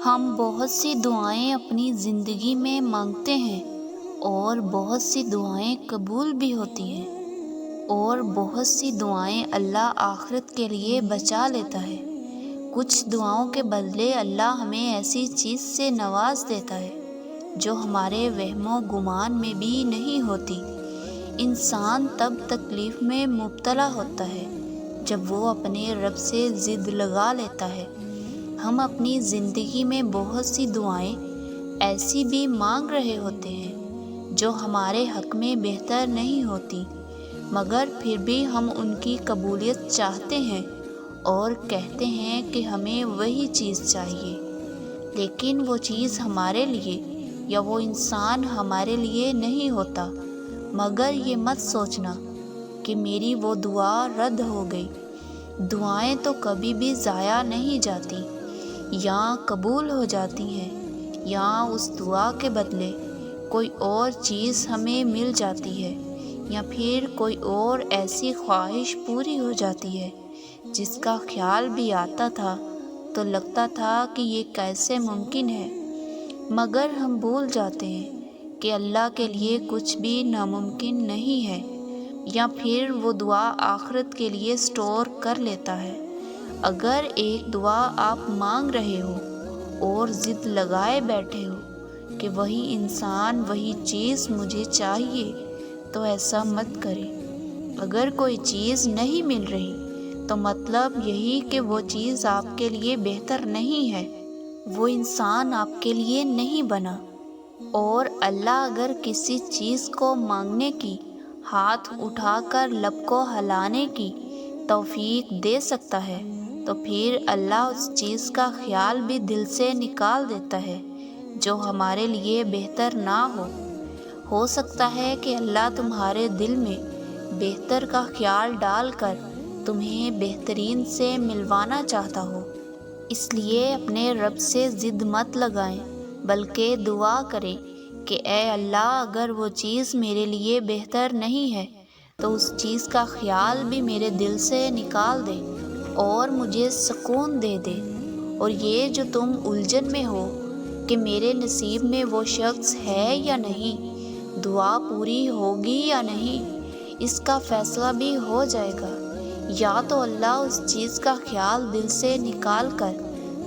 ہم بہت سی دعائیں اپنی زندگی میں مانگتے ہیں اور بہت سی دعائیں قبول بھی ہوتی ہیں، اور بہت سی دعائیں اللہ آخرت کے لیے بچا لیتا ہے۔ کچھ دعاؤں کے بدلے اللہ ہمیں ایسی چیز سے نواز دیتا ہے جو ہمارے وہم و گمان میں بھی نہیں ہوتی۔ انسان تب تکلیف میں مبتلا ہوتا ہے جب وہ اپنے رب سے ضد لگا لیتا ہے۔ ہم اپنی زندگی میں بہت سی دعائیں ایسی بھی مانگ رہے ہوتے ہیں جو ہمارے حق میں بہتر نہیں ہوتی، مگر پھر بھی ہم ان کی قبولیت چاہتے ہیں اور کہتے ہیں کہ ہمیں وہی چیز چاہیے، لیکن وہ چیز ہمارے لیے یا وہ انسان ہمارے لیے نہیں ہوتا۔ مگر یہ مت سوچنا کہ میری وہ دعا رد ہو گئی۔ دعائیں تو کبھی بھی ضائع نہیں جاتی، یا قبول ہو جاتی ہیں، یا اس دعا کے بدلے کوئی اور چیز ہمیں مل جاتی ہے، یا پھر کوئی اور ایسی خواہش پوری ہو جاتی ہے جس کا خیال بھی آتا تھا تو لگتا تھا کہ یہ کیسے ممکن ہے۔ مگر ہم بھول جاتے ہیں کہ اللہ کے لیے کچھ بھی ناممکن نہیں ہے، یا پھر وہ دعا آخرت کے لیے سٹور کر لیتا ہے۔ اگر ایک دعا آپ مانگ رہے ہو اور ضد لگائے بیٹھے ہو کہ وہی انسان وہی چیز مجھے چاہیے، تو ایسا مت کرے۔ اگر کوئی چیز نہیں مل رہی تو مطلب یہی کہ وہ چیز آپ کے لیے بہتر نہیں ہے، وہ انسان آپ کے لیے نہیں بنا۔ اور اللہ اگر کسی چیز کو مانگنے کی، ہاتھ اٹھا کر لب کو ہلانے کی توفیق دے سکتا ہے تو پھر اللہ اس چیز کا خیال بھی دل سے نکال دیتا ہے جو ہمارے لیے بہتر نہ ہو سکتا ہے کہ اللہ تمہارے دل میں بہتر کا خیال ڈال کر تمہیں بہترین سے ملوانا چاہتا ہو۔ اس لیے اپنے رب سے ضد مت لگائیں، بلکہ دعا کریں کہ اے اللہ، اگر وہ چیز میرے لیے بہتر نہیں ہے تو اس چیز کا خیال بھی میرے دل سے نکال دے اور مجھے سکون دے دے۔ اور یہ جو تم الجھن میں ہو کہ میرے نصیب میں وہ شخص ہے یا نہیں، دعا پوری ہوگی یا نہیں، اس کا فیصلہ بھی ہو جائے گا۔ یا تو اللہ اس چیز کا خیال دل سے نکال کر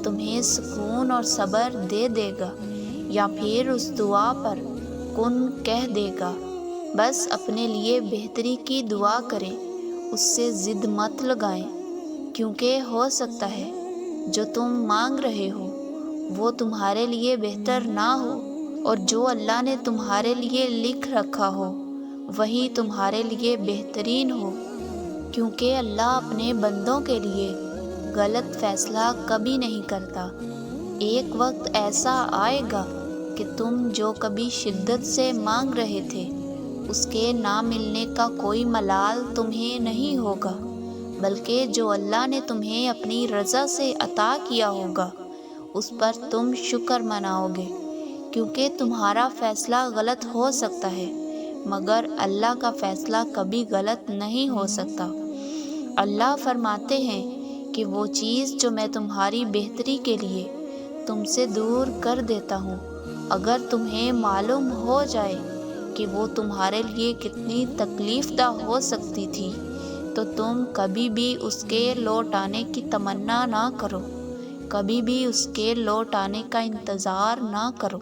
تمہیں سکون اور صبر دے دے گا، یا پھر اس دعا پر کن کہہ دے گا۔ بس اپنے لیے بہتری کی دعا کریں، اس سے ضد مت لگائیں، کیونکہ ہو سکتا ہے جو تم مانگ رہے ہو وہ تمہارے لیے بہتر نہ ہو، اور جو اللہ نے تمہارے لیے لکھ رکھا ہو وہی تمہارے لیے بہترین ہو، کیونکہ اللہ اپنے بندوں کے لیے غلط فیصلہ کبھی نہیں کرتا۔ ایک وقت ایسا آئے گا کہ تم جو کبھی شدت سے مانگ رہے تھے اس کے نہ ملنے کا کوئی ملال تمہیں نہیں ہوگا، بلکہ جو اللہ نے تمہیں اپنی رضا سے عطا کیا ہوگا اس پر تم شکر مناؤ گے، کیونکہ تمہارا فیصلہ غلط ہو سکتا ہے مگر اللہ کا فیصلہ کبھی غلط نہیں ہو سکتا۔ اللہ فرماتے ہیں کہ وہ چیز جو میں تمہاری بہتری کے لیے تم سے دور کر دیتا ہوں، اگر تمہیں معلوم ہو جائے کہ وہ تمہارے لیے کتنی تکلیف دہ ہو سکتی تھی تو تم کبھی بھی اس کے لوٹ آنے کی تمنا نہ کرو، کبھی بھی اس کے لوٹ آنے کا انتظار نہ کرو۔